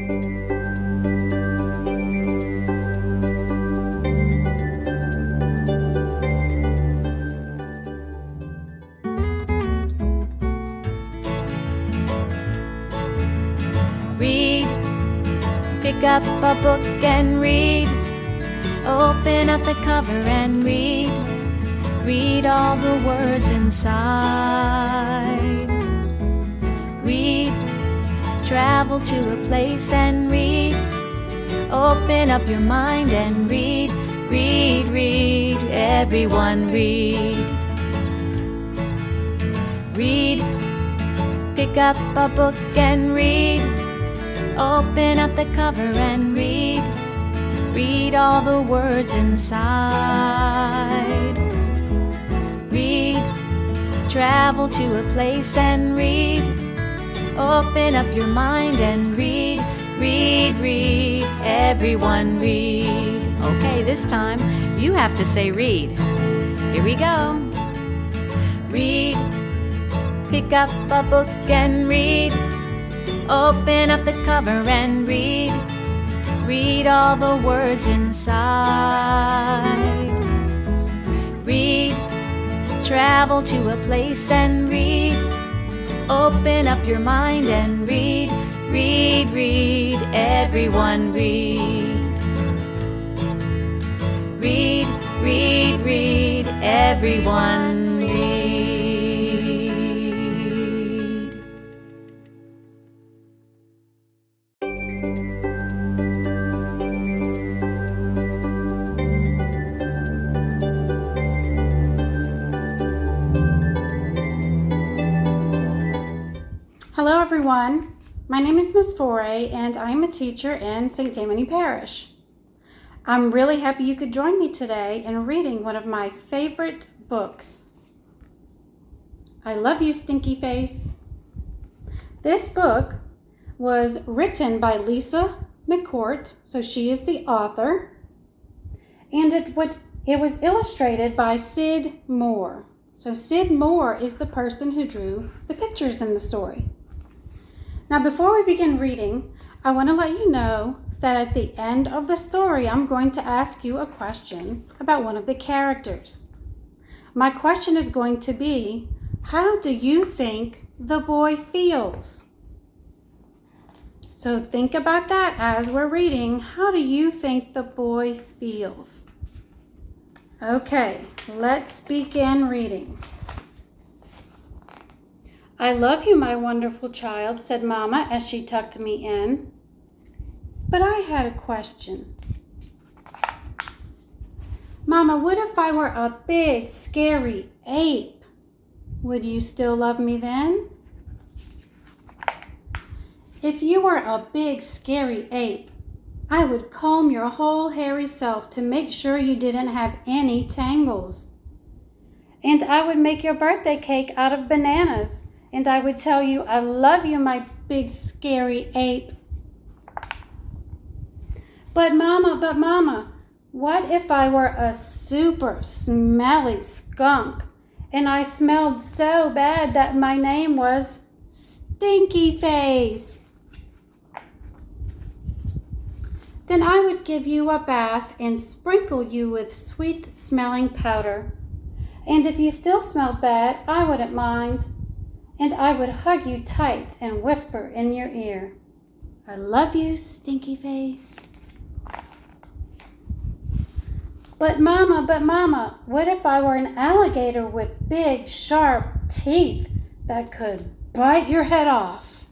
Read, pick up a book and read. Open up the cover and read. Read all the words inside. Read, travel to a place and read. Open up your mind and read. Read, read, everyone read. Read, pick up a book and read. Open up the cover and read. Read all the words inside. Read, travel to a place and read. Open up your mind and read. Read, read, everyone read. Okay, this time you have to say read. Here we go. Read, pick up a book and read. Open up the cover and read. Read all the words inside. Read, travel to a place and read. Open up your mind and read. Read, read, everyone read. Read, read, read, everyone read. Hello everyone, my name is Miss Foray and I am a teacher in St. Tammany Parish. I'm really happy you could join me today in reading one of my favorite books. I Love You, Stinky Face. This book was written by Lisa McCourt, so she is the author, and it was illustrated by Sid Moore. So Sid Moore is the person who drew the pictures in the story. Now, before we begin reading, I want to let you know that at the end of the story, I'm going to ask you a question about one of the characters. My question is going to be, how do you think the boy feels? So think about that as we're reading. How do you think the boy feels? Okay, let's begin reading. I love you, my wonderful child, said Mama as she tucked me in. But I had a question. Mama, what if I were a big, scary ape? Would you still love me then? If you were a big, scary ape, I would comb your whole hairy self to make sure you didn't have any tangles. And I would make your birthday cake out of bananas. And I would tell you, I love you, my big, scary ape. But Mama, what if I were a super smelly skunk and I smelled so bad that my name was Stinky Face? Then I would give you a bath and sprinkle you with sweet-smelling powder. And if you still smelled bad, I wouldn't mind. And I would hug you tight and whisper in your ear, I love you, Stinky Face. But Mama, what if I were an alligator with big, sharp teeth that could bite your head off?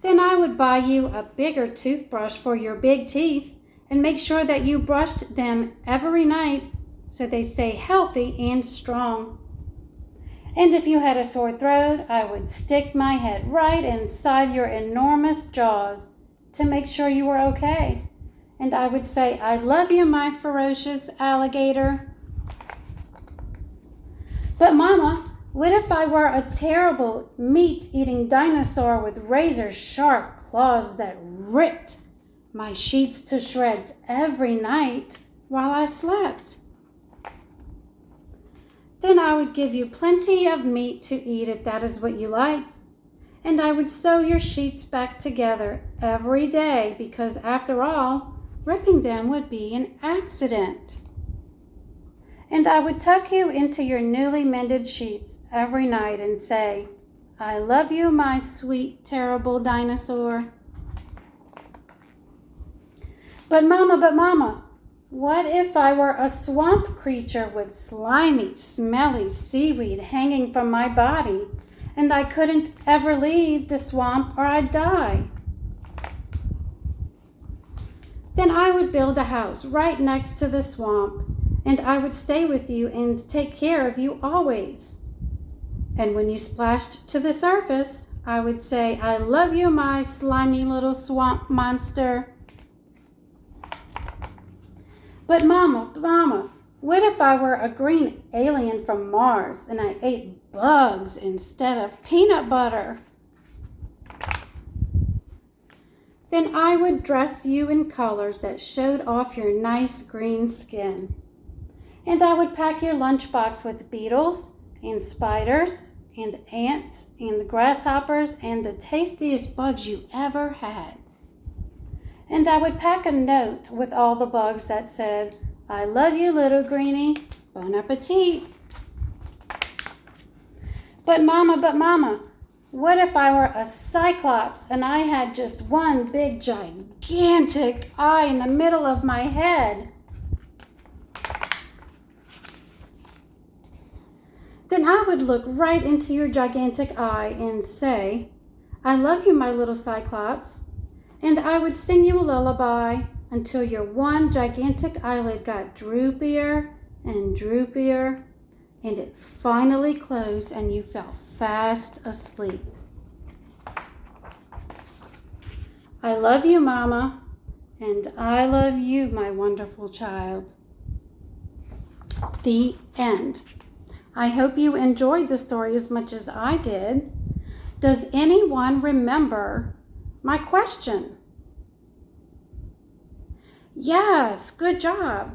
Then I would buy you a bigger toothbrush for your big teeth and make sure that you brushed them every night so they stay healthy and strong. And if you had a sore throat, I would stick my head right inside your enormous jaws to make sure you were okay. And I would say, I love you, my ferocious alligator. But Mama, what if I were a terrible meat-eating dinosaur with razor-sharp claws that ripped my sheets to shreds every night while I slept? Then I would give you plenty of meat to eat if that is what you liked. and I would sew your sheets back together every day because, after all, ripping them would be an accident. And I would tuck you into your newly mended sheets every night and say, "I love you, my sweet, terrible dinosaur." But Mama, what if I were a swamp creature with slimy, smelly seaweed hanging from my body, and I couldn't ever leave the swamp or I'd die? Then I would build a house right next to the swamp, and I would stay with you and take care of you always. And when you splashed to the surface, I would say, "I love you, my slimy little swamp monster." But Mama, what if I were a green alien from Mars and I ate bugs instead of peanut butter? Then I would dress you in colors that showed off your nice green skin. And I would pack your lunchbox with beetles and spiders and ants and grasshoppers and the tastiest bugs you ever had. And I would pack a note with all the bugs that said, "I love you, little greenie. Bon appetit." But Mama, what if I were a cyclops and I had just one big gigantic eye in the middle of my head? Then I would look right into your gigantic eye and say, "I love you, my little cyclops." And I would sing you a lullaby until your one gigantic eyelid got droopier and droopier, and it finally closed and you fell fast asleep. I love you, Mama, and I love you, my wonderful child. The end. I hope you enjoyed the story as much as I did. Does anyone remember my question? Yes, good job.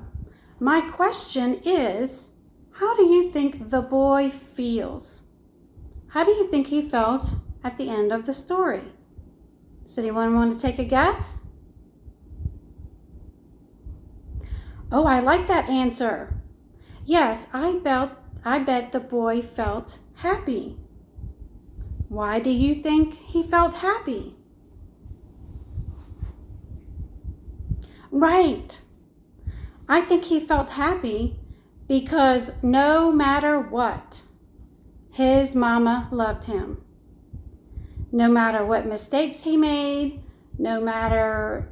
My question is, how do you think the boy feels? How do you think he felt at the end of the story? Does anyone want to take a guess? Oh, I like that answer. Yes, I bet the boy felt happy. Why do you think he felt happy? Right. I think he felt happy because no matter what, his mama loved him. No matter what mistakes he made, no matter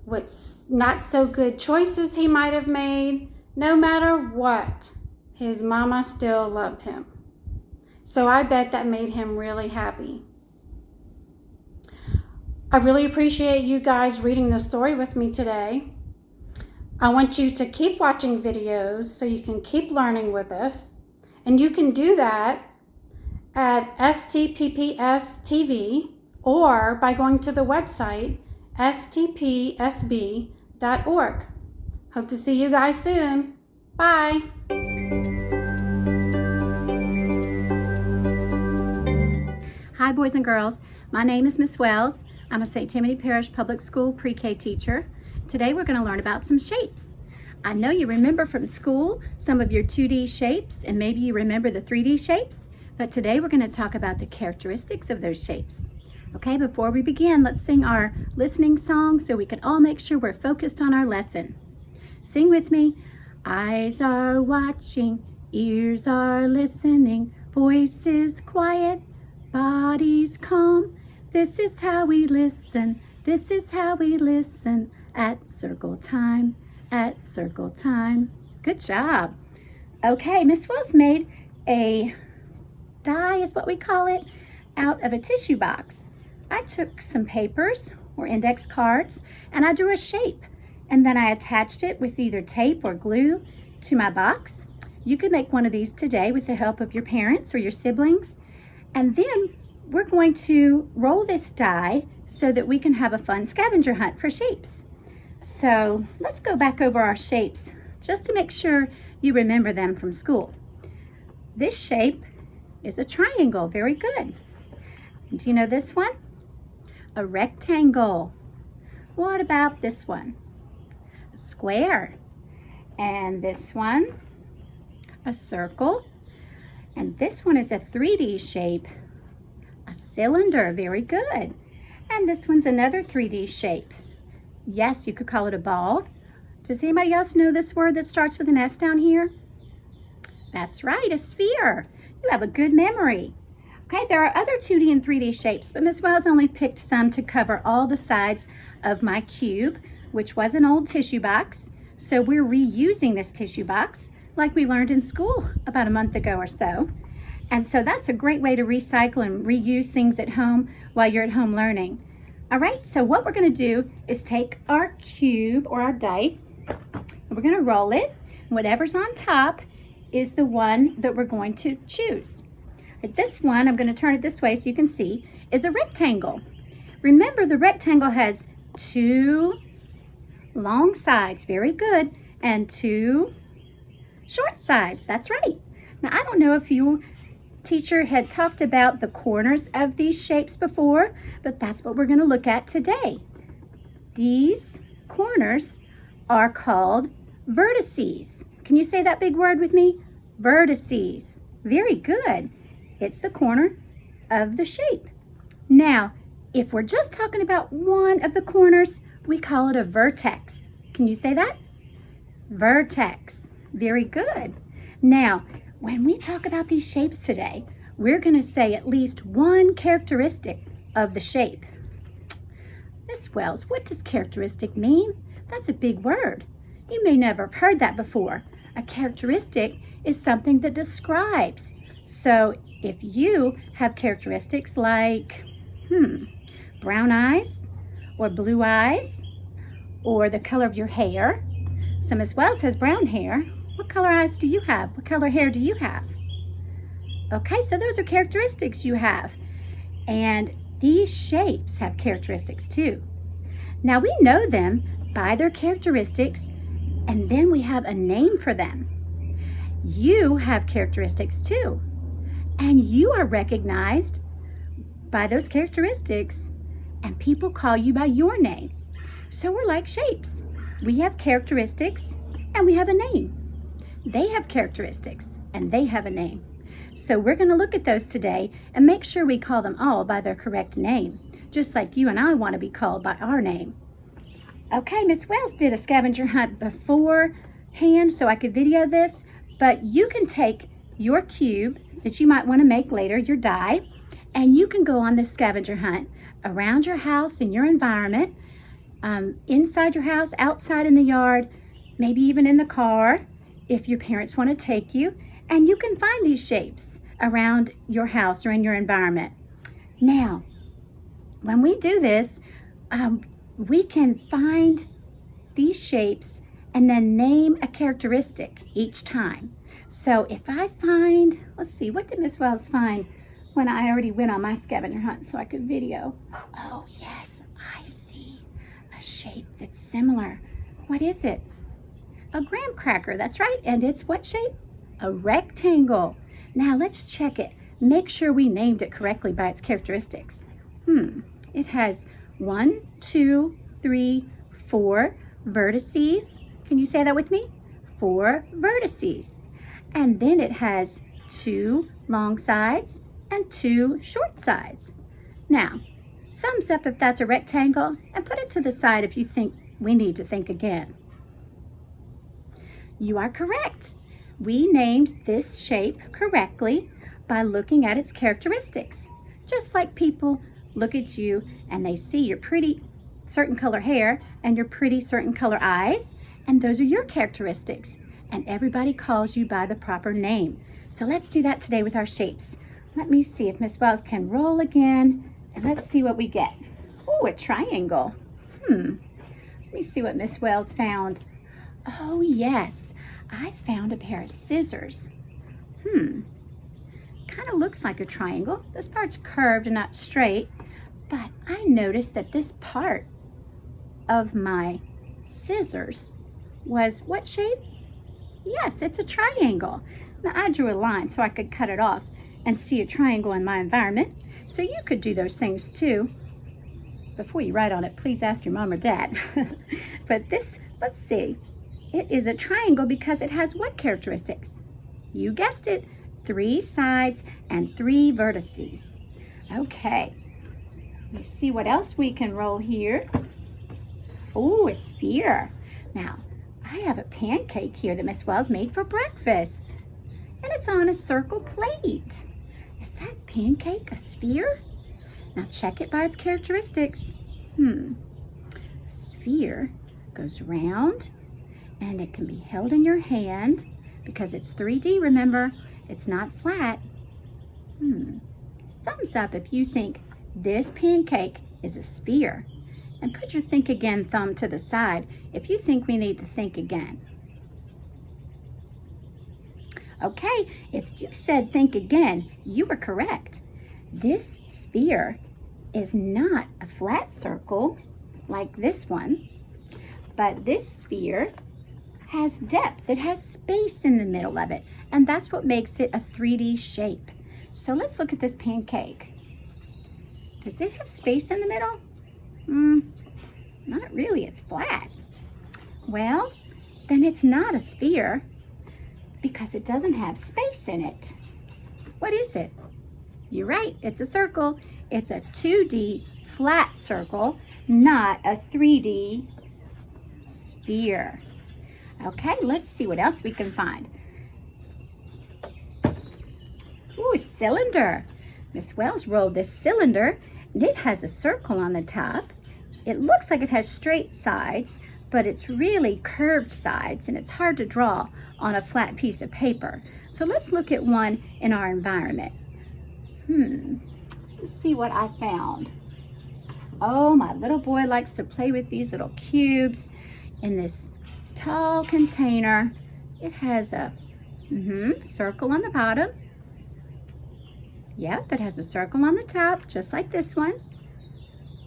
what not so good choices he might have made, no matter what, his mama still loved him. So I bet that made him really happy. I really appreciate you guys reading the story with me today. I want you to keep watching videos so you can keep learning with us. And you can do that at STPPS TV or by going to the website stpsb.org. Hope to see you guys soon. Bye. Hi, boys and girls. My name is Miss Wells. I'm a St. Tammany Parish Public School pre-K teacher. Today we're going to learn about some shapes. I know you remember from school some of your 2D shapes, and maybe you remember the 3D shapes, but today we're going to talk about the characteristics of those shapes. Okay, before we begin, let's sing our listening song so we can all make sure we're focused on our lesson. Sing with me. Eyes are watching, ears are listening, voices quiet, bodies calm. This is how we listen, this is how we listen at circle time, at circle time. Good job. Okay, Miss Wells made a die, is what we call it, out of a tissue box. I took some papers or index cards and I drew a shape, and then I attached it with either tape or glue to my box. You could make one of these today with the help of your parents or your siblings. And then we're going to roll this die so that we can have a fun scavenger hunt for shapes. So let's go back over our shapes just to make sure you remember them from school. This shape is a triangle. Very good. Do you know this one? A rectangle. What about this one? A square. And this one, a circle. And this one is a 3D shape, a cylinder. Very good. And this one's another 3D shape. Yes, you could call it a ball. Does anybody else know this word that starts with an S down here? That's right, a sphere. You have a good memory. Okay, there are other 2D and 3D shapes, but Ms. Wells only picked some to cover all the sides of my cube, which was an old tissue box. So we're reusing this tissue box like we learned in school about a month ago or so. And so that's a great way to recycle and reuse things at home while you're at home learning. All right, so what we're going to do is take our cube or our die, and we're going to roll it. Whatever's on top is the one that we're going to choose. This one, I'm going to turn it this way so you can see, is a rectangle. Remember, the rectangle has 2 long sides, very good, and 2 short sides. That's right. Now, I don't know if your teacher had talked about the corners of these shapes before, but that's what we're going to look at today. These corners are called vertices. Can you say that big word with me? Vertices. Very good. It's the corner of the shape. Now, if we're just talking about one of the corners, we call it a vertex. Can you say that? Vertex. Very good. Now, when we talk about these shapes today, we're going to say at least one characteristic of the shape. Miss Wells, what does characteristic mean? That's a big word. You may never have heard that before. A characteristic is something that describes. So if you have characteristics like, brown eyes or blue eyes or the color of your hair. So Miss Wells has brown hair. What color eyes do you have? What color hair do you have? Okay, so those are characteristics you have. And these shapes have characteristics too. Now we know them by their characteristics, and then we have a name for them. You have characteristics too, and you are recognized by those characteristics, and people call you by your name. So we're like shapes. We have characteristics and we have a name. They have characteristics and they have a name. So we're going to look at those today and make sure we call them all by their correct name, just like you and I want to be called by our name. Okay, Miss Wells did a scavenger hunt beforehand so I could video this, but you can take your cube that you might want to make later, your die, and you can go on this scavenger hunt around your house, in your environment, inside your house, outside in the yard, maybe even in the car if your parents want to take you, and you can find these shapes around your house or in your environment. Now, when we do this, we can find these shapes and then name a characteristic each time. So if I find, let's see, what did Miss Wells find when I already went on my scavenger hunt so I could video? Oh yes, I see a shape that's similar. What is it? A graham cracker, that's right. And it's what shape? A rectangle. Now let's check it. Make sure we named it correctly by its characteristics. It has 1, 2, 3, 4 vertices. Can you say that with me? 4 vertices. And then it has 2 long sides and 2 short sides. Now, thumbs up if that's a rectangle, and put it to the side if you think we need to think again. You are correct. We named this shape correctly by looking at its characteristics. Just like people look at you and they see your pretty certain color hair and your pretty certain color eyes, and those are your characteristics. And everybody calls you by the proper name. So let's do that today with our shapes. Let me see if Miss Wells can roll again, and let's see what we get. Oh, a triangle. Let me see what Miss Wells found. Oh yes, I found a pair of scissors. Kind of looks like a triangle. This part's curved and not straight, but I noticed that this part of my scissors was what shape? Yes, it's a triangle. Now I drew a line so I could cut it off and see a triangle in my environment. So you could do those things too. Before you write on it, please ask your mom or dad. But this, let's see, it is a triangle because it has what characteristics? You guessed it, 3 sides and 3 vertices. Okay, let's see what else we can roll here. Oh, a sphere. Now, I have a pancake here that Miss Wells made for breakfast. And it's on a circle plate. Is that pancake a sphere? Now check it by its characteristics. A sphere goes round and it can be held in your hand because it's 3D, remember, it's not flat. Thumbs up if you think this pancake is a sphere. And put your think again thumb to the side if you think we need to think again. Okay, if you said think again, you were correct. This sphere is not a flat circle like this one, but this sphere has depth. It has space in the middle of it, and that's what makes it a 3D shape. So let's look at this pancake. Does it have space in the middle? Not really, it's flat. Well, then it's not a sphere because it doesn't have space in it. What is it? You're right, it's a circle. It's a 2D flat circle, not a 3D sphere. Okay, let's see what else we can find. Ooh, a cylinder. Miss Wells rolled this cylinder, and it has a circle on the top. It looks like it has straight sides, but it's really curved sides, and it's hard to draw on a flat piece of paper. So let's look at one in our environment. Let's see what I found. Oh, my little boy likes to play with these little cubes in this tall container. It has a circle on the bottom. Yep, it has a circle on the top, just like this one.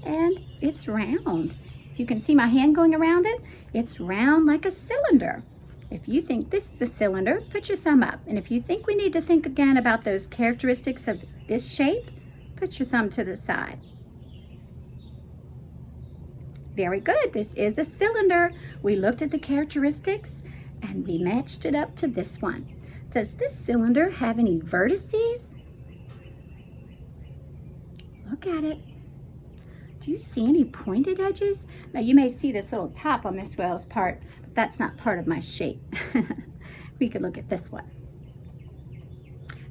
And it's round. If you can see my hand going around it, it's round like a cylinder. If you think this is a cylinder, put your thumb up. And if you think we need to think again about those characteristics of this shape, put your thumb to the side. Very good, this is a cylinder. We looked at the characteristics and we matched it up to this one. Does this cylinder have any vertices? Look at it. Do you see any pointed edges? Now you may see this little top on Miss Wells' part, but that's not part of my shape. We could look at this one.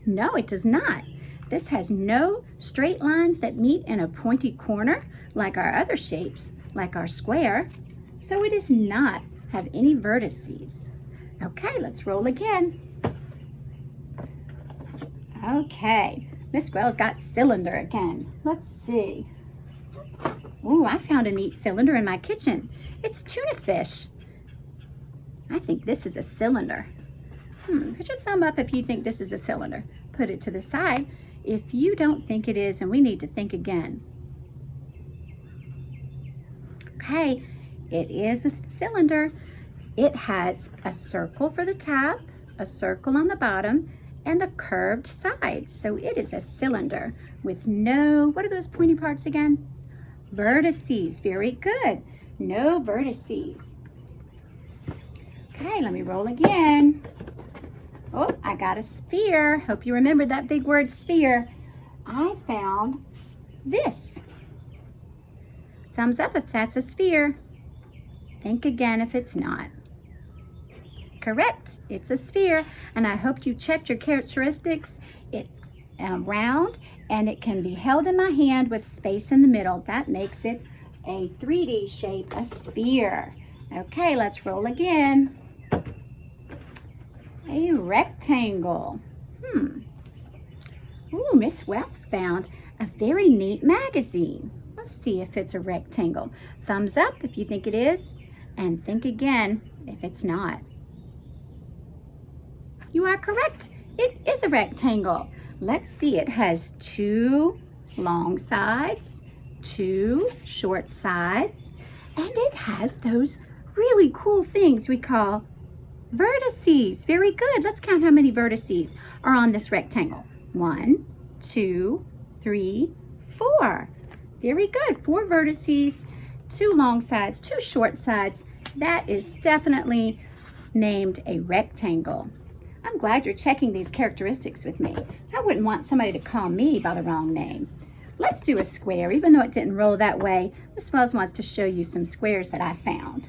No, it does not. This has no straight lines that meet in a pointy corner like our other shapes, like our square. So it does not have any vertices. Okay, let's roll again. Okay, Miss Wells got cylinder again. Let's see. Oh, I found a neat cylinder in my kitchen. It's tuna fish. I think this is a cylinder. Put your thumb up if you think this is a cylinder. Put it to the side if you don't think it is, and we need to think again. Okay, it is a cylinder. It has a circle for the top, a circle on the bottom, and the curved sides. So it is a cylinder with no, what are those pointy parts again? Vertices. Very good. No vertices. Okay, let me roll again. Oh, I got a sphere. Hope you remember that big word sphere. I found this. Thumbs up if that's a sphere. Think again if it's not. Correct, it's a sphere, and I hope you checked your characteristics. It's round, and it can be held in my hand with space in the middle. That makes it a 3D shape, a sphere. Okay, let's roll again. A rectangle. Ooh, Miss Wells found a very neat magazine. Let's see if it's a rectangle. Thumbs up if you think it is, and think again if it's not. You are correct. It is a rectangle. Let's see, it has 2 long sides, 2 short sides, and it has those really cool things we call vertices. Very good. Let's count how many vertices are on this rectangle. 1, 2, 3, 4. Very good. 4 vertices, 2 long sides, 2 short sides. That is definitely named a rectangle. I'm glad you're checking these characteristics with me. I wouldn't want somebody to call me by the wrong name. Let's do a square. Even though it didn't roll that way, Miss Wells wants to show you some squares that I found.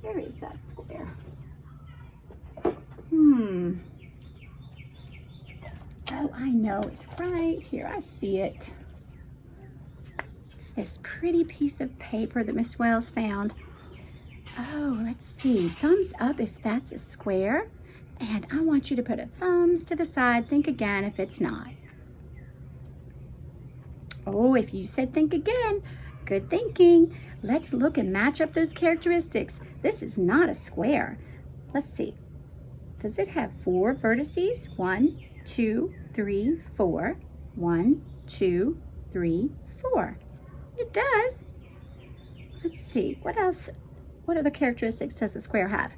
Where is that square? Oh, I know, it's right here. I see it. It's this pretty piece of paper that Miss Wells found. Oh, let's see. Thumbs up if that's a square. And I want you to put a thumbs to the side. Think again if it's not. Oh, if you said think again, good thinking. Let's look and match up those characteristics. This is not a square. Let's see. Does it have 4 vertices? 1, 2, 3, 4. 1, 2, 3, 4. It does. Let's see. What else? What other characteristics does a square have?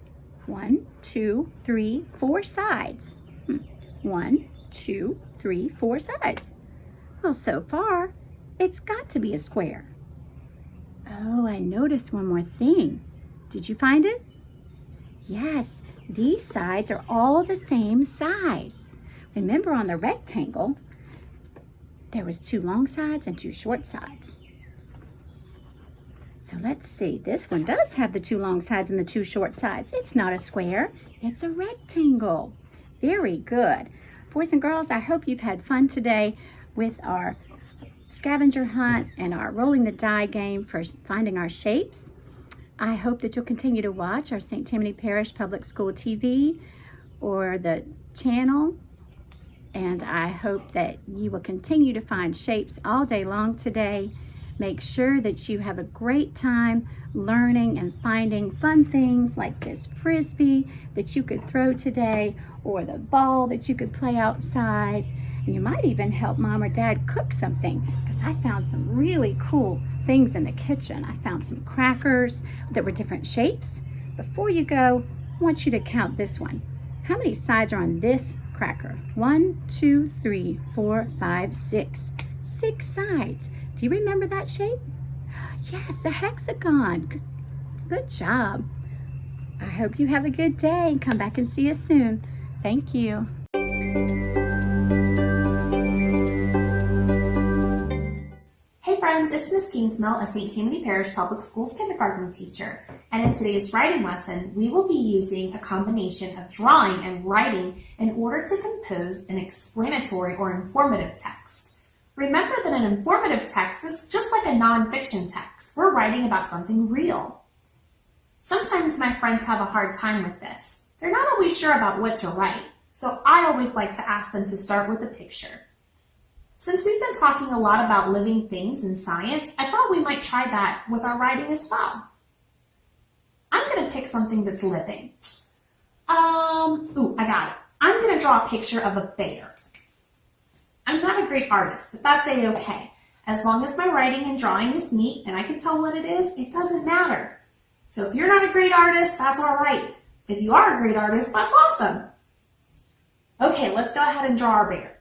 1, 2, 3, 4 sides. 1, 2, 3, 4 sides. Well, so far, it's got to be a square. Oh, I noticed one more thing. Did you find it? Yes, these sides are all the same size. Remember on the rectangle, there was 2 long sides and 2 short sides. So let's see, this one does have the 2 long sides and the 2 short sides. It's not a square, it's a rectangle. Very good. Boys and girls, I hope you've had fun today with our scavenger hunt and our rolling the die game for finding our shapes. I hope that you'll continue to watch our St. Tammany Parish Public School TV or the channel. And I hope that you will continue to find shapes all day long today. Make sure that you have a great time learning and finding fun things like this frisbee that you could throw today, or the ball that you could play outside. And you might even help mom or dad cook something, because I found some really cool things in the kitchen. I found some crackers that were different shapes. Before you go, I want you to count this one. How many sides are on this cracker? 1, 2, 3, 4, 5, 6. 6 sides. Do you remember that shape? Yes, a hexagon. Good job. I hope you have a good day and come back and see us soon. Thank you. Hey friends, it's Miss Kingsmill, a St. Tammany Parish Public Schools kindergarten teacher. And in today's writing lesson, we will be using a combination of drawing and writing in order to compose an explanatory or informative text. Remember that an informative text is just like a nonfiction text. We're writing about something real. Sometimes my friends have a hard time with this. They're not always sure about what to write, so I always like to ask them to start with a picture. Since we've been talking a lot about living things in science, I thought we might try that with our writing as well. I'm going to pick something that's living. I got it. I'm going to draw a picture of a bear. I'm not a great artist, but that's a-okay. As long as my writing and drawing is neat and I can tell what it is, it doesn't matter. So if you're not a great artist, that's all right. If you are a great artist, that's awesome. Okay, let's go ahead and draw our bear.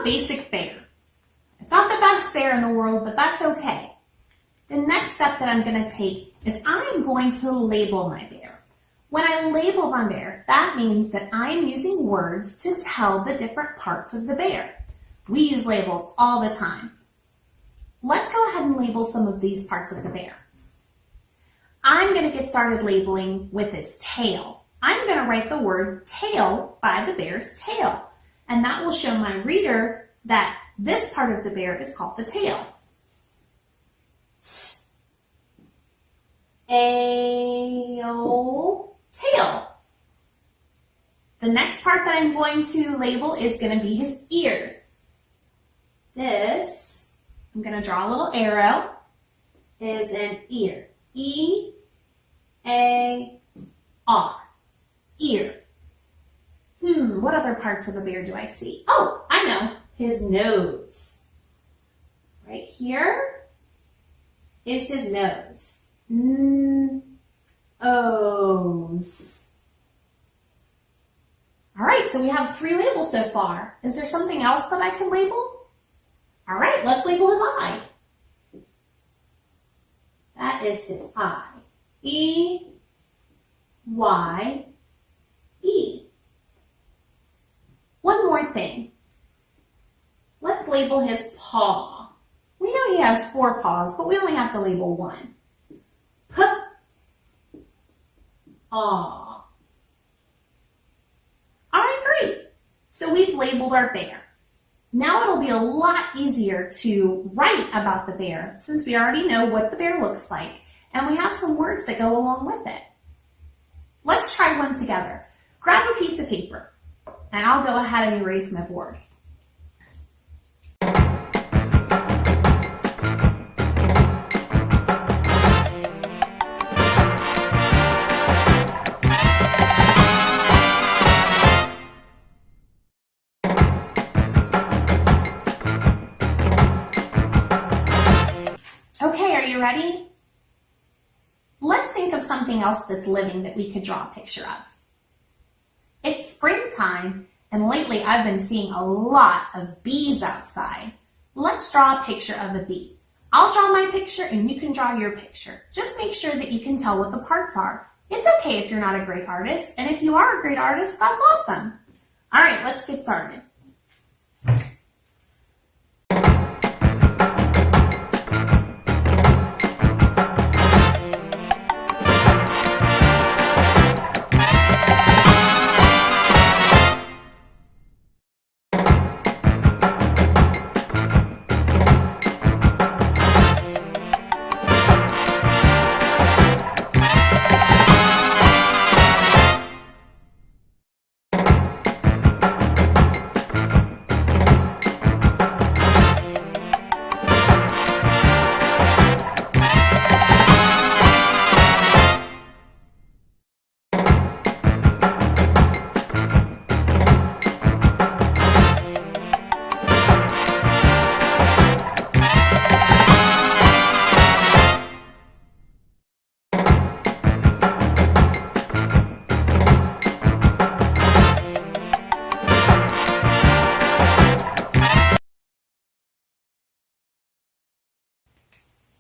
Basic bear. It's not the best bear in the world, but that's okay. The next step that I'm going to take is I'm going to label my bear. When I label my bear, that means that I'm using words to tell the different parts of the bear. We use labels all the time. Let's go ahead and label some of these parts of the bear. I'm going to get started labeling with his tail. I'm going to write the word tail by the bear's tail. And that will show my reader that this part of the bear is called the tail. Tail. The next part that I'm going to label is going to be his ear. This, I'm going to draw a little arrow, is an ear. E-A-R. Ear. What other parts of a bear do I see? Oh, I know. His nose. Right here is his nose. Nose. All right, so we have 3 labels so far. Is there something else that I can label? All right, let's label his eye. That is his eye. E-Y-E. One more thing. Let's label his paw. We know he has 4 paws, but we only have to label 1. P-aw. All right, great. So we've labeled our bear. Now it'll be a lot easier to write about the bear since we already know what the bear looks like and we have some words that go along with it. Let's try one together. Grab a piece of paper and I'll go ahead and erase my board. Okay, are you ready? Let's think of something else that's living that we could draw a picture of. It's springtime, and lately I've been seeing a lot of bees outside. Let's draw a picture of a bee. I'll draw my picture and you can draw your picture. Just make sure that you can tell what the parts are. It's okay if you're not a great artist, and if you are a great artist, that's awesome. All right, let's get started.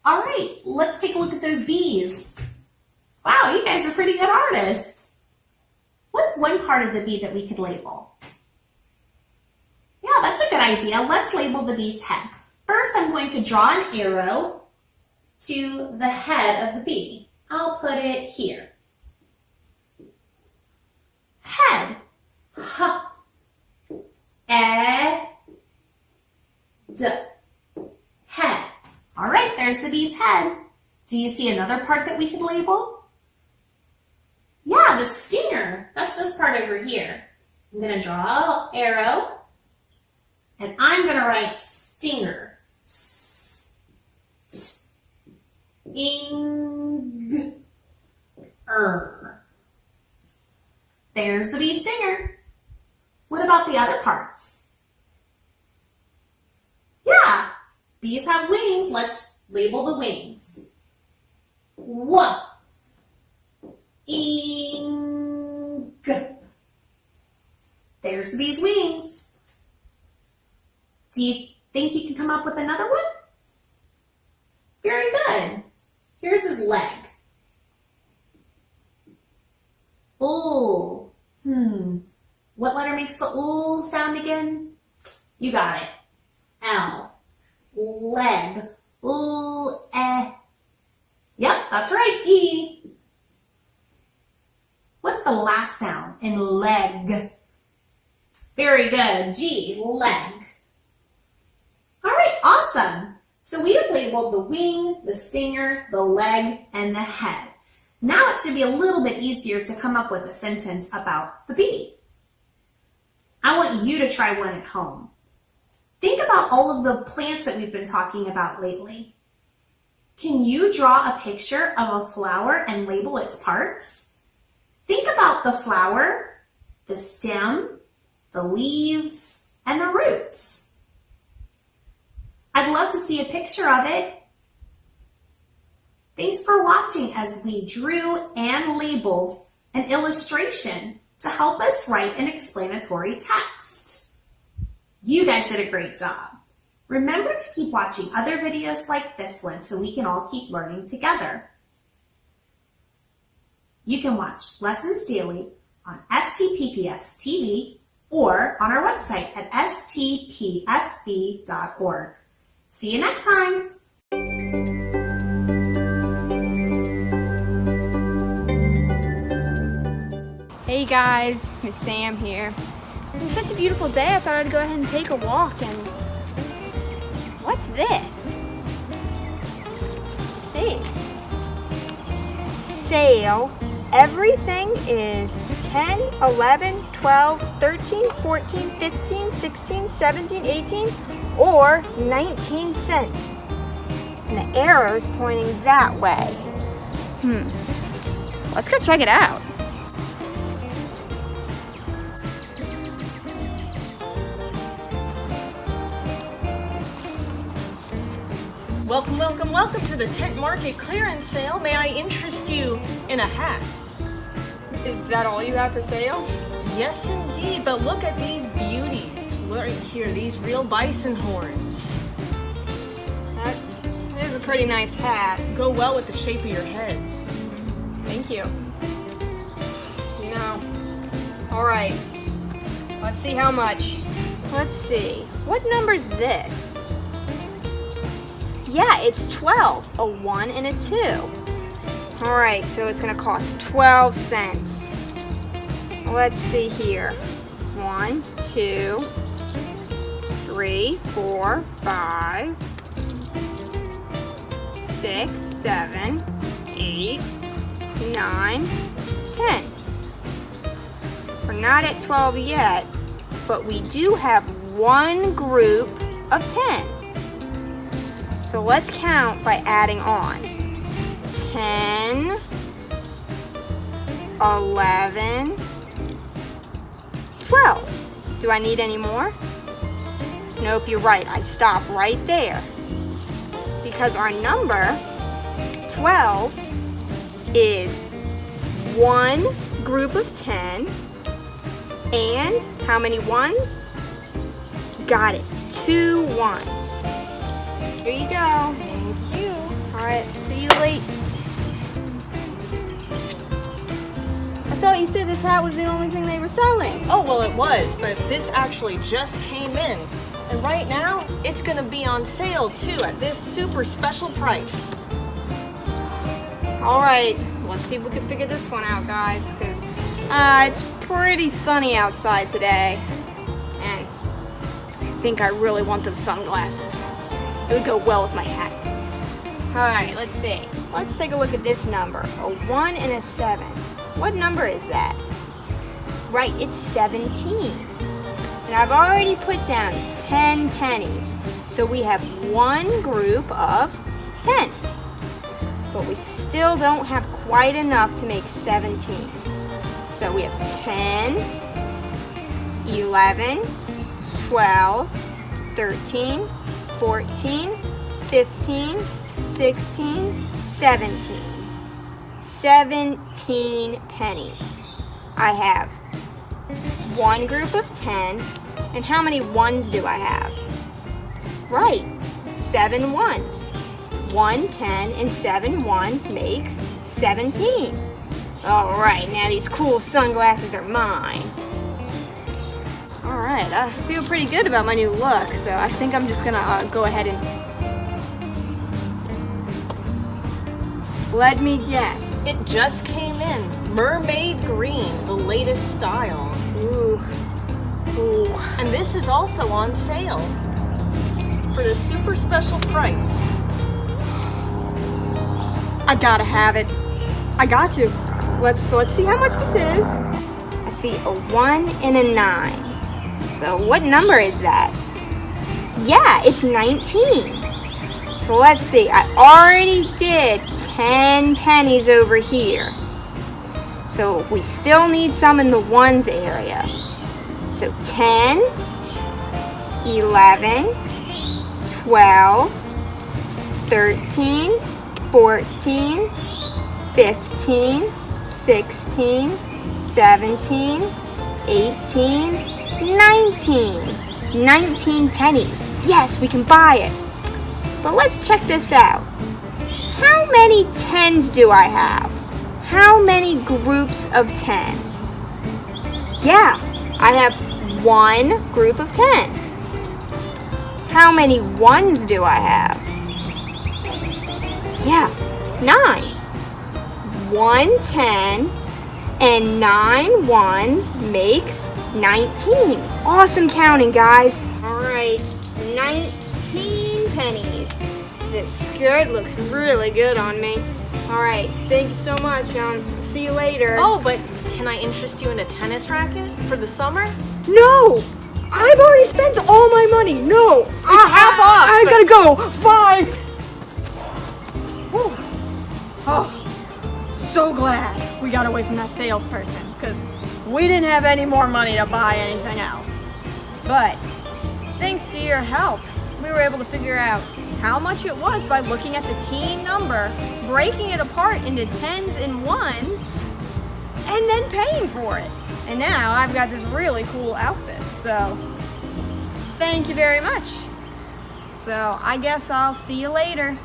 All right, let's take a look at those bees. Wow, you guys are pretty good artists. What's one part of the bee that we could label? Yeah, that's a good idea. Let's label the bee's head. First, I'm going to draw an arrow to the head of the bee. I'll put it here. Head. H-E-D. Head. All right, there's the bee's head. Do you see another part that we could label? Yeah, the stinger. That's this part over here. I'm going to draw an arrow, and I'm going to write stinger. S-T-I-N-G-E-R. There's the bee stinger. What about the other parts? Yeah. Bees have wings. Let's label the wings. Wing. There's the bee's wings. Do you think you can come up with another one? Very good. Here's his leg. Ooh. What letter makes the ooh sound again? You got it. L. Leg. Ooh, eh. Yep, that's right. E. What's the last sound in leg? Very good. G. Leg. All right, awesome. So we have labeled the wing, the stinger, the leg, and the head. Now it should be a little bit easier to come up with a sentence about the bee. I want you to try one at home. Think about all of the plants that we've been talking about lately. Can you draw a picture of a flower and label its parts? Think about the flower, the stem, the leaves, and the roots. I'd love to see a picture of it. Thanks for watching as we drew and labeled an illustration to help us write an explanatory text. You guys did a great job. Remember to keep watching other videos like this one so we can all keep learning together. You can watch lessons daily on STPPS TV or on our website at stpsb.org. See you next time. Hey guys, Miss Sam here. It's such a beautiful day, I thought I'd go ahead and take a walk and... What's this? See. Sale. Everything is 10, 11, 12, 13, 14, 15, 16, 17, 18, or 19 cents. And the arrow's pointing that way. Let's go check it out. Welcome, welcome, welcome to the Tent Market clearance sale. May I interest you in a hat? Is that all you have for sale? Yes, indeed, but look at these beauties. Right here, these real bison horns. That is a pretty nice hat. Go well with the shape of your head. Thank you. Alright. Let's see how much. Let's see. What number's this? Yeah, it's 12. A 1 and a 2. Alright, so it's going to cost 12 cents. Let's see here. 1, 2, 3, 4, 5, 6, 7, 8, 9, 10. We're not at 12 yet, but we do have one group of 10. So let's count by adding on. 10, 11, 12. Do I need any more? Nope, you're right. I stop right there. Because our number, 12, is one group of 10. And how many ones? Got it. 2 ones. Here you go. Thank you. All right, see you late. I thought you said this hat was the only thing they were selling. Oh, well, it was, but this actually just came in. And right now, it's going to be on sale, too, at this super special price. All right, let's see if we can figure this one out, guys, because it's pretty sunny outside today. And I think I really want those sunglasses. It would go well with my hat. All right, let's see. Let's take a look at this number. A 1 and a 7. What number is that? Right, it's 17. And I've already put down 10 pennies. So we have one group of 10. But we still don't have quite enough to make 17. So we have 10, 11, 12, 13, 14, 15, 16, 17. 17 pennies. I have one group of 10. And how many ones do I have? Right, 7 ones. 1 10 and 7 ones makes 17. All right, now these cool sunglasses are mine. All right, I feel pretty good about my new look, so I think I'm just gonna go ahead and... Let me guess. It just came in. Mermaid green, the latest style. Ooh. Ooh. And this is also on sale for the super special price. I gotta have it. I got to. Let's see how much this is. I see a 1 and a 9. So what number is that? Yeah, it's 19. So let's see, I already did 10 pennies over here. So we still need some in the ones area. So 10, 11, 12, 13, 14, 15, 16, 17, 18, 19. 19 pennies. Yes, we can buy it. But let's check this out. How many 10s do I have? How many groups of 10? Yeah, I have one group of 10. How many ones do I have? Yeah, 9. 1 10 and 9 ones makes 19. Awesome counting, guys. All right, 19 pennies. This skirt looks really good on me. All right, thank you so much. See you later. Oh, but can I interest you in a tennis racket for the summer? No! I've already spent all my money. No! Half off! I gotta go. Bye! Oh, so glad we got away from that salesperson because we didn't have any more money to buy anything else. But thanks to your help, we were able to figure out how much it was by looking at the teen number, breaking it apart into 10s and 1s, and then paying for it. And now I've got this really cool outfit, so thank you very much. So I guess I'll see you later.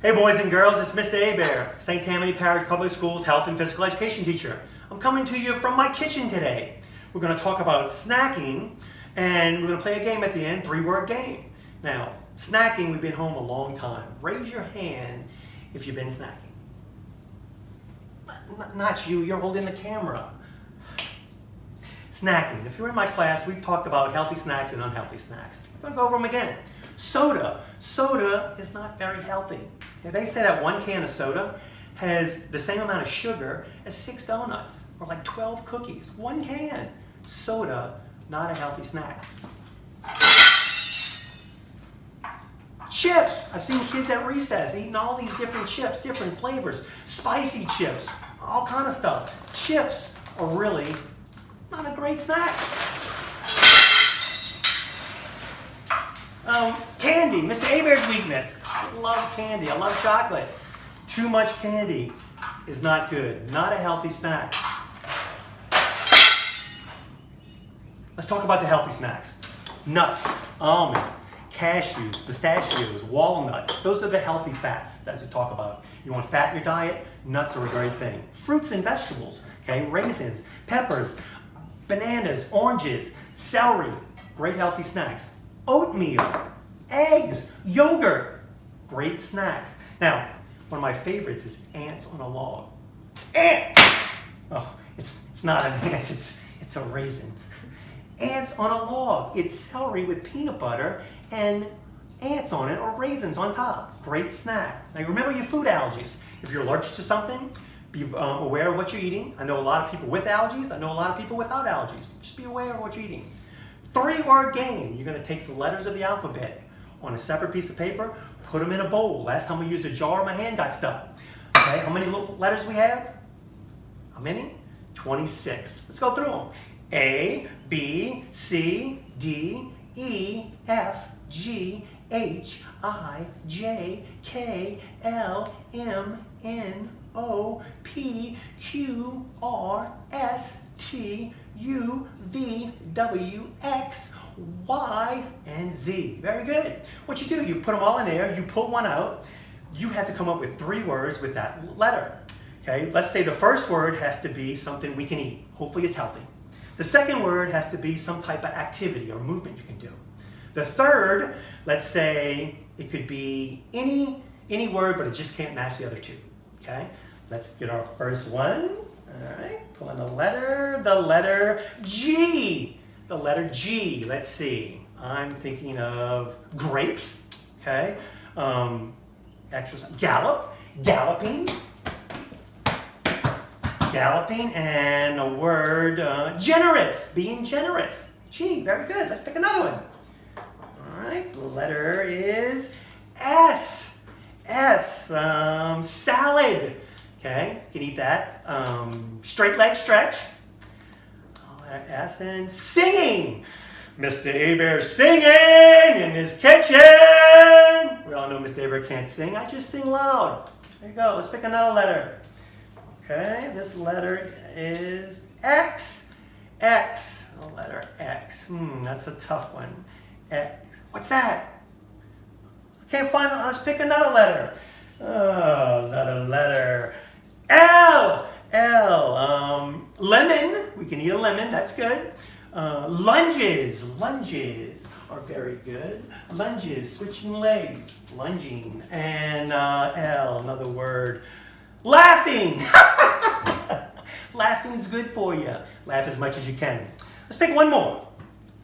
Hey boys and girls, it's Mr. Hebert, St. Tammany Parish Public Schools Health and Physical Education teacher. I'm coming to you from my kitchen today. We're going to talk about snacking, and we're going to play a game at the end, 3-word game. Now, snacking, we've been home a long time. Raise your hand if you've been snacking. Not you, you're holding the camera. Snacking. If you're in my class, we've talked about healthy snacks and unhealthy snacks. We're going to go over them again. Soda. Soda is not very healthy. Okay, they say that 1 can of soda has the same amount of sugar as 6 donuts or like 12 cookies. 1 can. Soda, not a healthy snack. Chips. I've seen kids at recess eating all these different chips, different flavors, spicy chips, all kind of stuff. Chips are really not a great snack. Candy, Mr. Hebert's weakness. I love candy, I love chocolate. Too much candy is not good, not a healthy snack. Let's talk about the healthy snacks. Nuts, almonds, cashews, pistachios, walnuts. Those are the healthy fats that we talk about. You want fat in your diet? Nuts are a great thing. Fruits and vegetables, okay? Raisins, peppers, bananas, oranges, celery, great healthy snacks. Oatmeal, eggs, yogurt, great snacks. Now, one of my favorites is ants on a log. Ant! Oh, it's not an ant, it's a raisin. Ants on a log. It's celery with peanut butter and ants on it or raisins on top. Great snack. Now remember your food allergies. If you're allergic to something, be aware of what you're eating. I know a lot of people with allergies. I know a lot of people without allergies. Just be aware of what you're eating. 3-word game. You're going to take the letters of the alphabet on a separate piece of paper, put them in a bowl. Last time we used a jar, my hand got stuck. Okay, how many letters we have? How many? 26. Let's go through them. A, B, C, D, E, F, G, H, I, J, K, L, M, N, O, P, Q, R, S, T, U, V, W, X, Y, and Z. Very good. What you do, you put them all in there, you pull one out, you have to come up with 3 words with that letter. Okay, let's say the first word has to be something we can eat. Hopefully it's healthy. The second word has to be some type of activity or movement you can do. The third, let's say it could be any word, but it just can't match the other 2. Okay, let's get our first one. All right, pull in the letter G. The letter G, let's see. I'm thinking of grapes, okay? Exercise, gallop. Galloping. Galloping, and a word, generous, being generous. Gee, very good. Let's pick another one. All right, the letter is S. S, salad. Okay, you can eat that. Straight leg stretch. Letter S, and singing. Mr. Abear singing in his kitchen. We all know Mr. Abear can't sing. I just sing loud. There you go. Let's pick another letter. Okay, this letter is X. X. The letter X. That's a tough one. X. What's that? I can't find it. Let's pick another letter. Oh, another letter. L. L. Lemon. We can eat a lemon. That's good. Lunges. Lunges are very good. Lunges. Switching legs. Lunging. And L. Another word. Laughing. Laughing's good for you. Laugh as much as you can. Let's pick one more.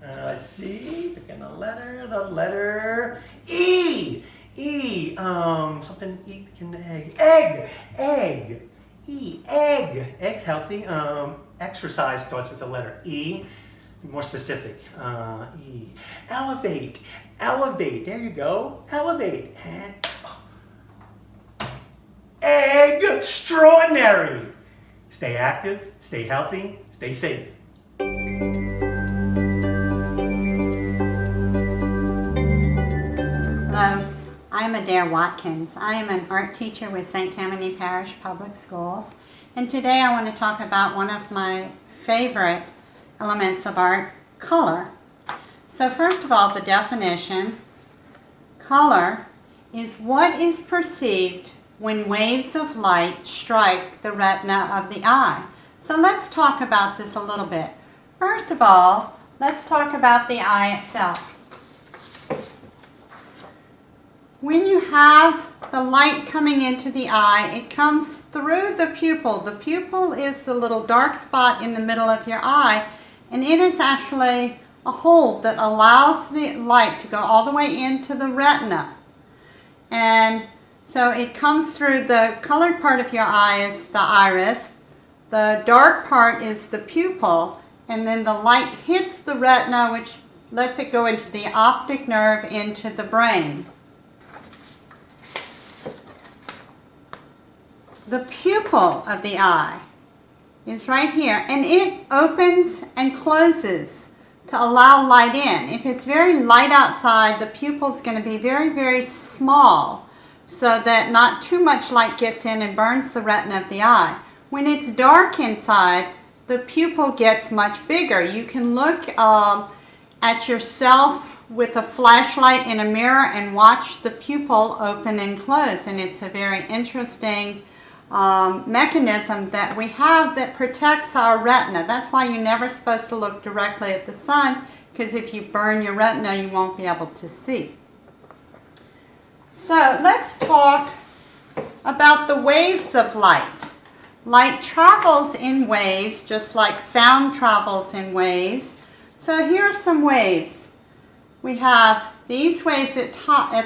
Let's see. Picking a letter. The letter E. E. Something eat can egg. Egg. Egg. E. Egg. Egg's healthy. Exercise starts with the letter E. Be more specific. E. Elevate. Elevate. There you go. Elevate. And egg extraordinary. Stay active, stay healthy, stay safe. Hello, I'm Adair Watkins. I am an art teacher with St. Tammany Parish Public Schools, and today I want to talk about one of my favorite elements of art, color. So first of all, the definition. Color is what is perceived when waves of light strike the retina of the eye. So let's talk about this a little bit. First of all, let's talk about the eye itself. When you have the light coming into the eye, it comes through the pupil. The pupil is the little dark spot in the middle of your eye, and it is actually a hole that allows the light to go all the way into the retina. And so it comes through the colored part of your eye is the iris, the dark part is the pupil, and then the light hits the retina, which lets it go into the optic nerve into the brain. The pupil of the eye is right here, and it opens and closes to allow light in. If it's very light outside, the pupil is going to be very, very small, so that not too much light gets in and burns the retina of the eye. When it's dark inside, the pupil gets much bigger. You can look at yourself with a flashlight in a mirror and watch the pupil open and close, and it's a very interesting mechanism that we have that protects our retina. That's why you're never supposed to look directly at the sun, because if you burn your retina, you won't be able to see. So let's talk about the waves of light. Light travels in waves, just like sound travels in waves. So here are some waves. We have these waves at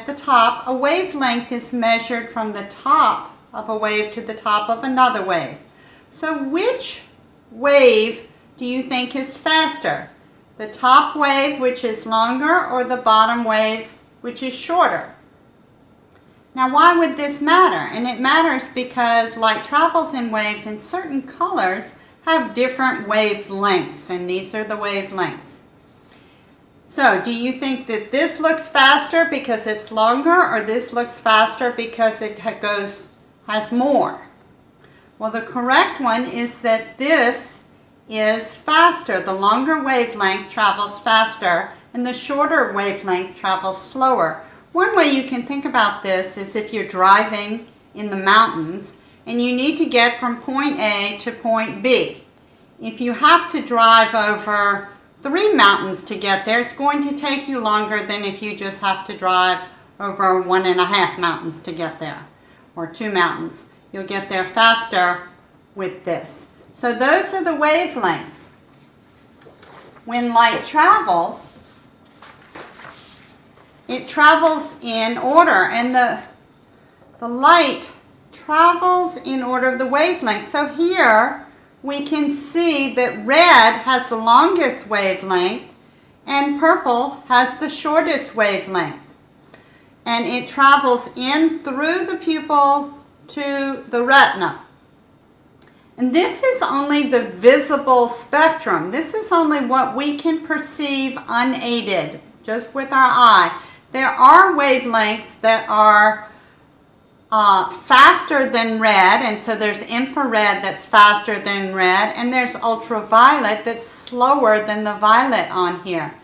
the top. A wavelength is measured from the top of a wave to the top of another wave. So which wave do you think is faster? The top wave, which is longer, or the bottom wave, which is shorter? Now, why would this matter? And it matters because light travels in waves, and certain colors have different wavelengths, and these are the wavelengths. So, do you think that this looks faster because it's longer, or this looks faster because it has more? Well, the correct one is that this is faster. The longer wavelength travels faster, and the shorter wavelength travels slower. One way you can think about this is if you're driving in the mountains and you need to get from point A to point B. If you have to drive over 3 mountains to get there, it's going to take you longer than if you just have to drive over 1.5 mountains to get there, or 2 mountains. You'll get there faster with this. So those are the wavelengths. When light travels, it travels in order, and the light travels in order of the wavelength. So here we can see that red has the longest wavelength and purple has the shortest wavelength. And it travels in through the pupil to the retina. And this is only the visible spectrum. This is only what we can perceive unaided, just with our eye. There are wavelengths that are faster than red, and so there's infrared that's faster than red, and there's ultraviolet that's slower than the violet on here.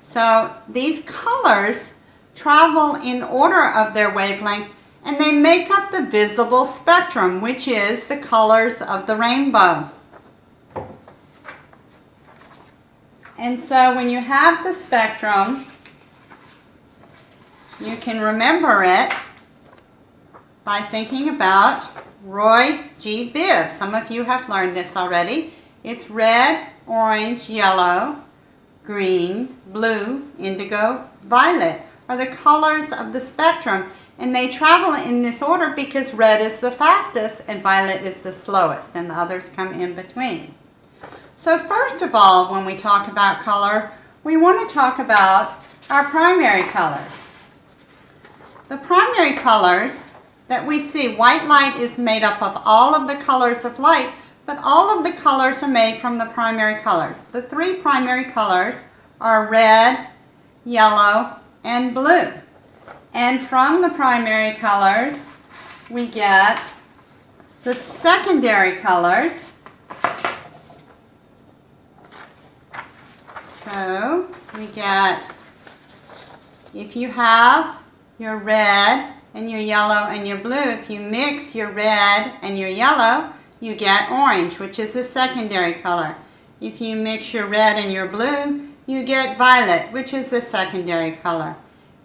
So these colors travel in order of their wavelength, and they make up the visible spectrum, which is the colors of the rainbow. And so when you have the spectrum, you can remember it by thinking about Roy G. Biv. Some of you have learned this already. It's red, orange, yellow, green, blue, indigo, violet are the colors of the spectrum. And they travel in this order because red is the fastest and violet is the slowest, and the others come in between. So first of all, when we talk about color, we want to talk about our primary colors. The primary colors that we see, white light is made up of all of the colors of light, but all of the colors are made from the primary colors. The three primary colors are red, yellow, and blue. And from the primary colors, we get the secondary colors. So we get, if you have your red and your yellow and your blue, if you mix your red and your yellow, you get orange, which is a secondary color. If you mix your red and your blue, you get violet, which is a secondary color.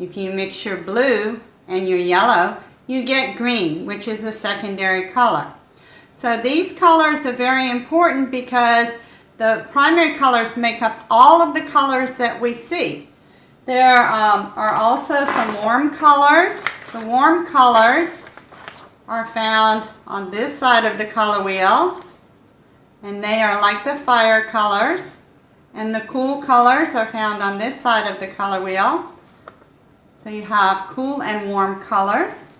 If you mix your blue and your yellow, you get green, which is a secondary color. So these colors are very important because the primary colors make up all of the colors that we see. There are also some warm colors. The warm colors are found on this side of the color wheel, and they are like the fire colors. And the cool colors are found on this side of the color wheel. So you have cool and warm colors.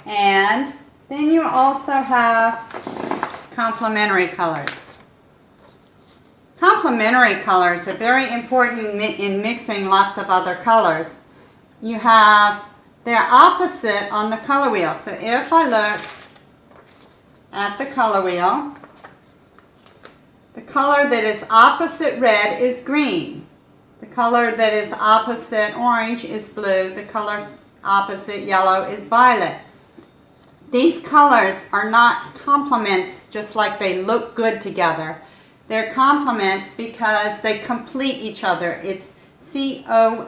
And then you also have complementary colors. Complementary colors are very important in mixing lots of other colors. You have their opposite on the color wheel. So if I look at the color wheel, the color that is opposite red is green. The color that is opposite orange is blue. The color opposite yellow is violet. These colors are not complements just like they look good together. They're complements because they complete each other. It's C-O-M-P-L-E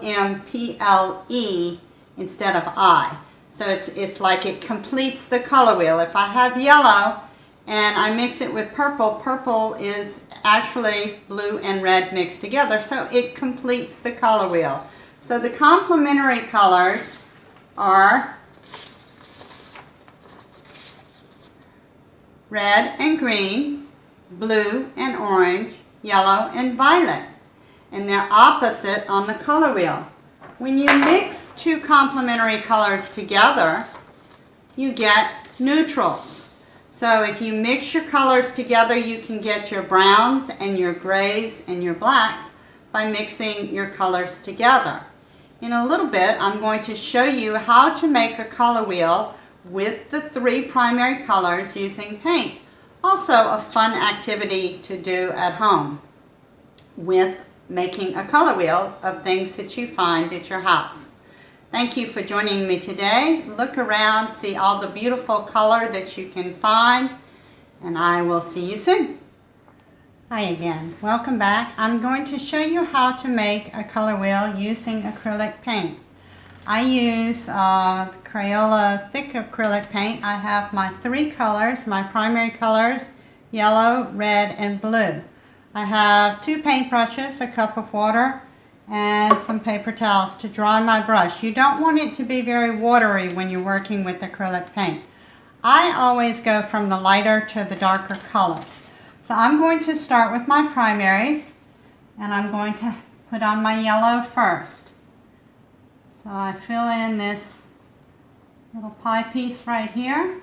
instead of I. So it's like it completes the color wheel. If I have yellow and I mix it with purple, purple is actually blue and red mixed together, so it completes the color wheel. So the complementary colors are red and green, blue and orange, yellow and violet, and they're opposite on the color wheel. When you mix two complementary colors together, you get neutrals. So if you mix your colors together, you can get your browns and your grays and your blacks by mixing your colors together. In a little bit, I'm going to show you how to make a color wheel with the three primary colors using paint. Also a fun activity to do at home with making a color wheel of things that you find at your house. Thank you for joining me today. Look around, see all the beautiful color that you can find, and I will see you soon. Hi again, welcome back. I'm going to show you how to make a color wheel using acrylic paint. I use Crayola thick acrylic paint. I have my three colors, my primary colors, yellow, red, and blue. I have two paintbrushes, a cup of water, and some paper towels to dry my brush. You don't want it to be very watery when you're working with acrylic paint. I always go from the lighter to the darker colors. So I'm going to start with my primaries, and I'm going to put on my yellow first. So I fill in this little pie piece right here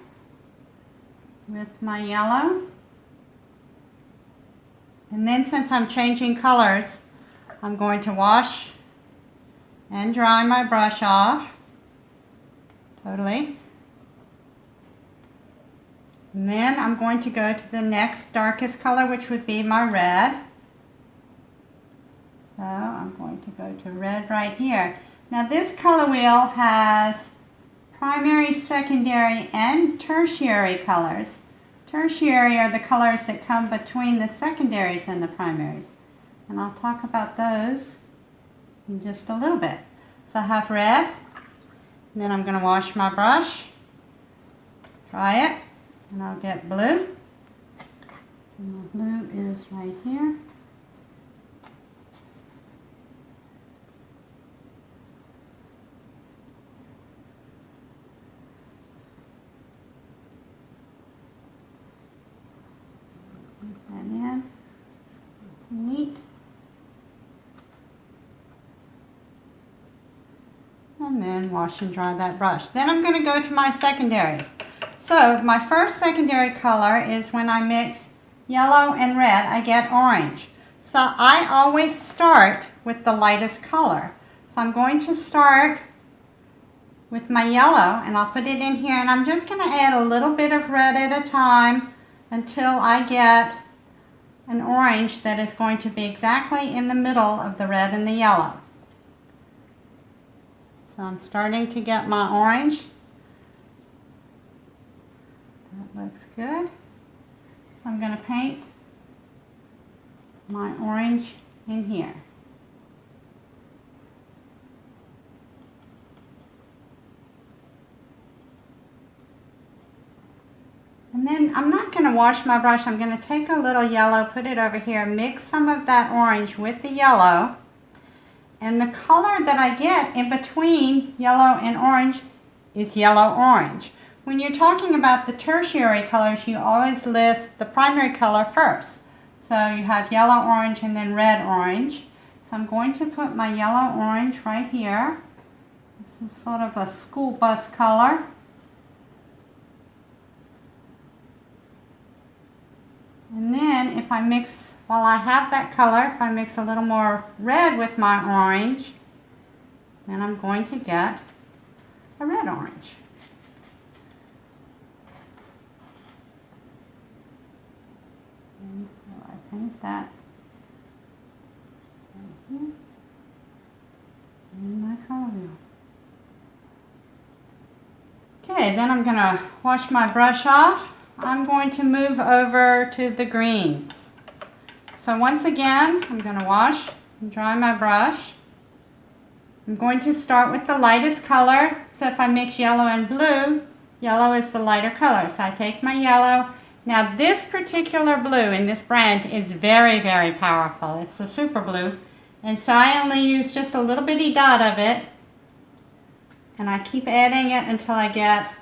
with my yellow. And then since I'm changing colors, I'm going to wash and dry my brush off totally. And then I'm going to go to the next darkest color, which would be my red. So I'm going to go to red right here. Now this color wheel has primary, secondary, and tertiary colors. Tertiary are the colors that come between the secondaries and the primaries. And I'll talk about those in just a little bit. So I have red, and then I'm going to wash my brush, dry it, and I'll get blue. So my blue is right here. Put that in. That's neat. And then wash and dry that brush. Then I'm going to go to my secondaries. So my first secondary color is when I mix yellow and red, I get orange. So I always start with the lightest color. So I'm going to start with my yellow, and I'll put it in here, and I'm just going to add a little bit of red at a time until I get an orange that is going to be exactly in the middle of the red and the yellow. So I'm starting to get my orange. That looks good. So I'm going to paint my orange in here. And then I'm not going to wash my brush. I'm going to take a little yellow, put it over here, mix some of that orange with the yellow. And the color that I get in between yellow and orange is yellow-orange. When you're talking about the tertiary colors, you always list the primary color first. So you have yellow-orange and then red-orange. So I'm going to put my yellow-orange right here. This is sort of a school bus color. And then if I mix, while I have that color, if I mix a little more red with my orange, then I'm going to get a red-orange. And so I paint that right here in my color wheel. Okay, then I'm going to wash my brush off. I'm going to move over to the greens. So once again, I'm going to wash and dry my brush. I'm going to start with the lightest color. So if I mix yellow and blue, yellow is the lighter color. So I take my yellow. Now this particular blue in this brand is very, very powerful. It's a super blue. And so I only use just a little bitty dot of it. And I keep adding it until I get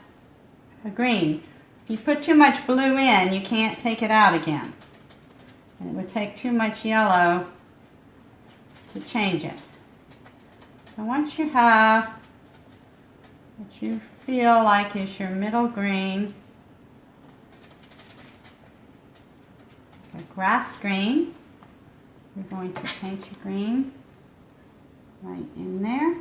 a green. If you put too much blue in, you can't take it out again. And it would take too much yellow to change it. So once you have what you feel like is your middle green, a grass green, you're going to paint your green right in there.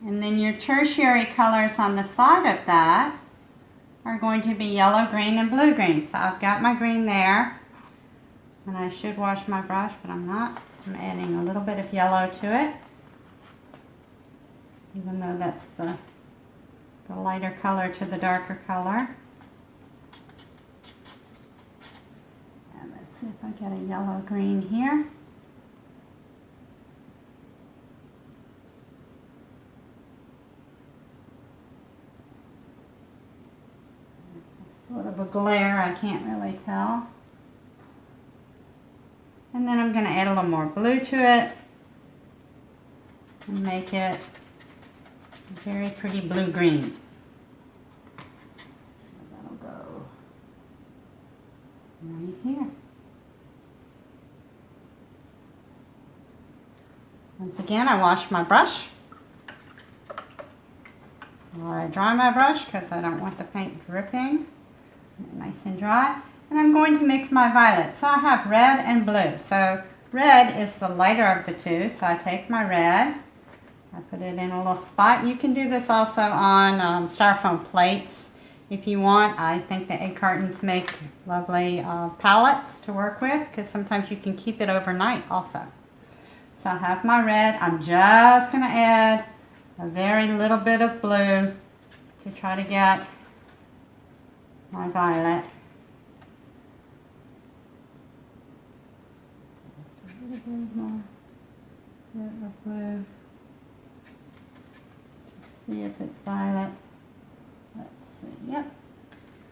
And then your tertiary colors on the side of that are going to be yellow, green, and blue green. So I've got my green there, and I should wash my brush, but I'm not. I'm adding a little bit of yellow to it, even though that's the lighter color to the darker color. And let's see if I get a yellow-green here. Sort of a glare, I can't really tell. And then I'm going to add a little more blue to it and make it a very pretty blue-green. right here. Once again, I wash my brush. I dry my brush because I don't want the paint dripping. Nice and dry. And I'm going to mix my violet. So I have red and blue. So red is the lighter of the two. So I take my red, I put it in a little spot. You can do this also on styrofoam plates if you want. I think the egg cartons make lovely palettes to work with because sometimes you can keep it overnight also. So I have my red. I'm just going to add a very little bit of blue to try to get my violet. Just a little bit more of blue to see if it's violet. Let's see, yep.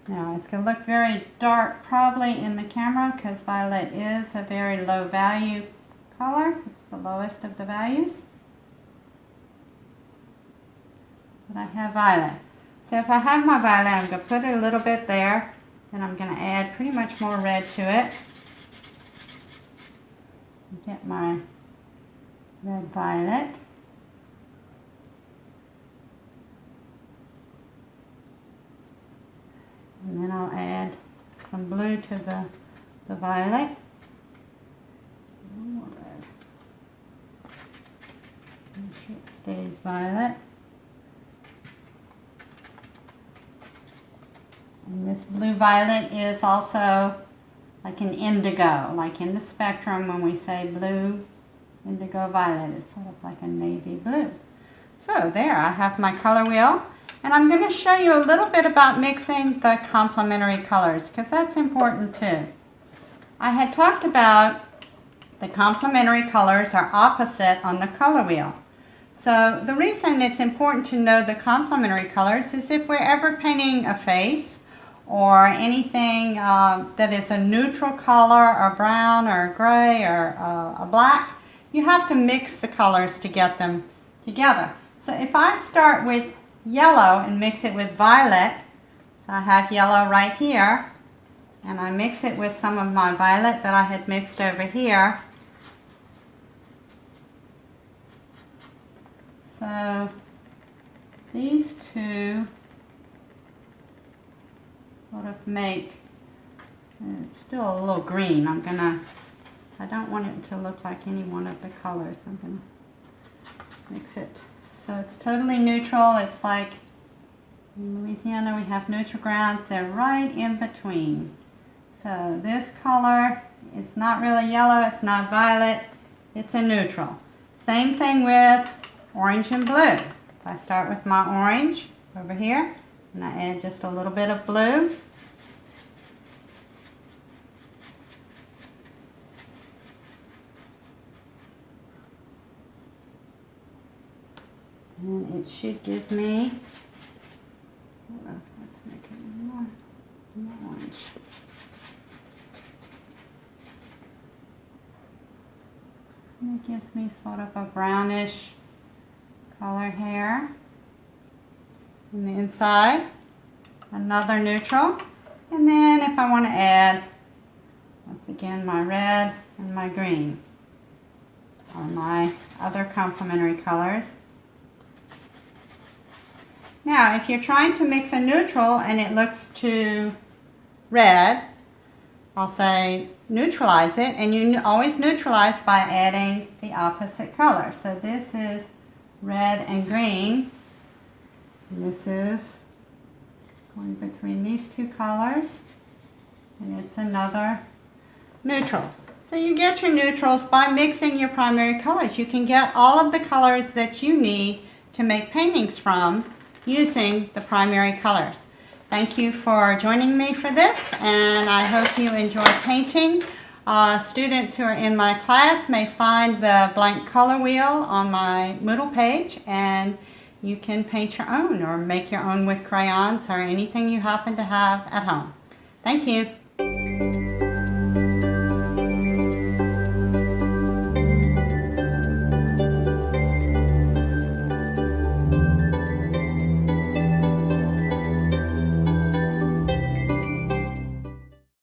Now it's going to look very dark probably in the camera because violet is a very low value color. It's the lowest of the values. But I have violet. So if I have my violet, I'm going to put a little bit there. Then I'm going to add pretty much more red to it. Get my red violet. And then I'll add some blue to the violet. More red. Make sure it stays violet. And this blue violet is also like an indigo, like in the spectrum when we say blue, indigo, violet, it's sort of like a navy blue. So there, I have my color wheel, and I'm going to show you a little bit about mixing the complementary colors because that's important too. I had talked about the complementary colors are opposite on the color wheel. So the reason it's important to know the complementary colors is if we're ever painting a face or anything that is a neutral color, or brown, or gray, or a black, you have to mix the colors to get them together. So if I start with yellow and mix it with violet, so I have yellow right here, and I mix it with some of my violet that I had mixed over here. So these two sort of make, it's still a little green. I don't want it to look like any one of the colors. I'm going to mix it so it's totally neutral. It's like in Louisiana we have neutral grounds. They're right in between. So this color, it's not really yellow, it's not violet, it's a neutral. Same thing with orange and blue. If I start with my orange over here, and I add just a little bit of blue. And it should give me, let's make it more orange. And it gives me sort of a brownish color here. On the inside, another neutral, and then if I want to add, once again, my red and my green are my other complementary colors. Now, if you're trying to mix a neutral and it looks too red, I'll say neutralize it, and you always neutralize by adding the opposite color. So this is red and green. And this is going between these two colors, and it's another neutral. So you get your neutrals by mixing your primary colors. You can get all of the colors that you need to make paintings from using the primary colors. Thank you for joining me for this, and I hope you enjoy painting. Students who are in my class may find the blank color wheel on my Moodle page, and you can paint your own or make your own with crayons or anything you happen to have at home. Thank you.